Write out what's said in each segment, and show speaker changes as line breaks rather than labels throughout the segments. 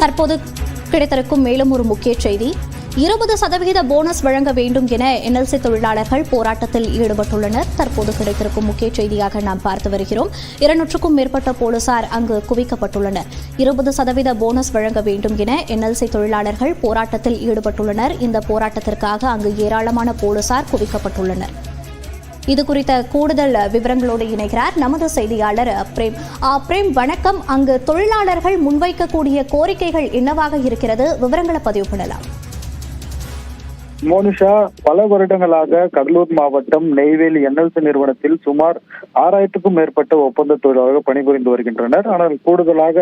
தற்போது கிடைத்திருக்கும் மேலும் ஒரு முக்கிய செய்தி, 20% போனஸ் வழங்க வேண்டும் என NLC தொழிலாளர்கள் போராட்டத்தில் ஈடுபட்டுள்ளனர். தற்போது கிடைத்திருக்கும் முக்கிய செய்தியாக நாம் பார்த்து வருகிறோம். 200க்கும் மேற்பட்ட போலீசார் அங்கு குவிக்கப்பட்டுள்ளனர். 20% போனஸ் வழங்க வேண்டும் என NLC தொழிலாளர்கள் போராட்டத்தில் ஈடுபட்டுள்ளனர். இந்த போராட்டத்திற்காக அங்கு ஏராளமான போலீசார் குவிக்கப்பட்டுள்ளனர். இது குறித்த கூடுதல் விவரங்களோடு இணைகிறார் நமது செய்தியாளர் பிரேம். பிரேம், வணக்கம். அங்கு தொழிலாளர்கள் முன்வைக்கக்கூடிய கோரிக்கைகள் என்னவாக இருக்கிறது? விவரங்களை பதிவு பண்ணலாம்.
மோனிஷா, பல வருடங்களாக கடலூர் மாவட்டம் நெய்வேலி NLC நிறுவனத்தில் சுமார் 6000க்கும் மேற்பட்ட ஒப்பந்த தொழிலாளர்கள் பணிபுரிந்து வருகின்றனர். ஆனால் கூடுதலாக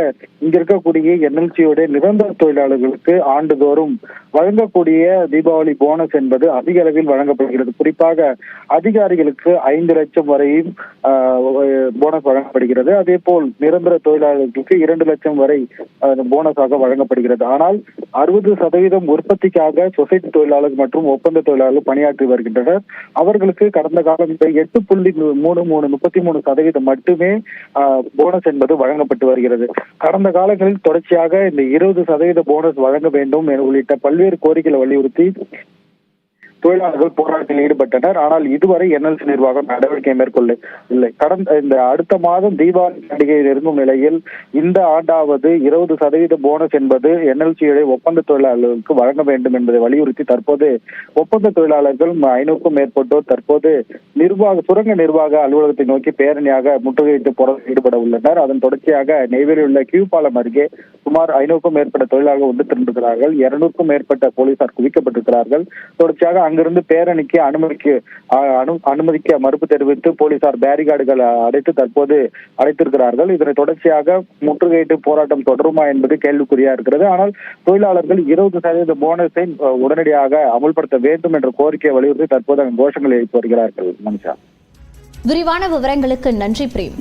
இங்க இருக்கக்கூடிய NLC-யோட நிரந்தர தொழிலாளர்களுக்கு ஆண்டுதோறும் வழங்கக்கூடிய தீபாவளி போனஸ் என்பது அதிக அளவில் வழங்கப்படுகிறது. குறிப்பாக அதிகாரிகளுக்கு 5 லட்சம் வரையும் போனஸ் வழங்கப்படுகிறது. அதே போல் நிரந்தர தொழிலாளர்களுக்கு 2 லட்சம் வரை போனஸாக வழங்கப்படுகிறது. ஆனால் 60% உற்பத்திக்காக சொசைட்டி தொழிலாளர்கள் மற்றும் ஒப்பந்த தொழிலாளர்கள் பணியாற்றி வருகின்றனர். அவர்களுக்கு கடந்த காலம் 8.33% மட்டுமே போனஸ் என்பது வழங்கப்பட்டு வருகிறது. கடந்த காலங்களில் தொடர்ச்சியாக இந்த 20% போனஸ் வழங்க வேண்டும் என உள்ளிட்ட பல்வேறு கோரிக்கைகளை வலியுறுத்தி தொழிலாளர்கள் போராட்டத்தில் ஈடுபட்டனர். ஆனால் இதுவரை NLC நிர்வாகம் நடவடிக்கை மேற்கொள்ளவில்லை. இந்த அடுத்த மாதம் தீபாவளி பண்டிகை நெருங்கும் நிலையில் இந்த ஆண்டாவது 20% போனஸ் என்பது NLC-யுடைய ஒப்பந்த தொழிலாளர்களுக்கு வழங்க வேண்டும் என்பதை வலியுறுத்தி தற்போது ஒப்பந்த தொழிலாளர்கள் 500க்கும் மேற்பட்டோர் தற்போது சுரங்க நிர்வாக அலுவலகத்தை நோக்கி பேரணியாக முற்றுகையிட்டு போராட்டத்தில் ஈடுபட உள்ளனர். அதன் தொடர்ச்சியாக நெய்வேலியில் உள்ள கியூபாலம் அருகே சுமார் 500க்கும் மேற்பட்ட தொழிலாளர்கள் ஒன்று திரண்டிருக்கிறார்கள். 200க்கும் மேற்பட்ட போலீசார் குவிக்கப்பட்டிருக்கிறார்கள். தொடர்ச்சியாக அங்கிருந்து பேரணிக்கு அனுமதிக்க மறுப்பு தெரிவித்து போலீசார் பேரிகார்டுகள் அடைத்து தற்போது அடைத்திருக்கிறார்கள். இதனை தொடர்ச்சியாக முற்றுகையிட்டு போராட்டம் தொடருமா என்பது கேள்விக்குறியா இருக்கிறது. ஆனால் தொழிலாளர்கள் 20% போனஸை உடனடியாக அமல்படுத்த வேண்டும் என்ற கோரிக்கையை வலியுறுத்தி தற்போது கோஷங்கள் எழுப்பி வருகிறார்கள். மனுஷா,
விரிவான விவரங்களுக்கு நன்றி பிரேம்.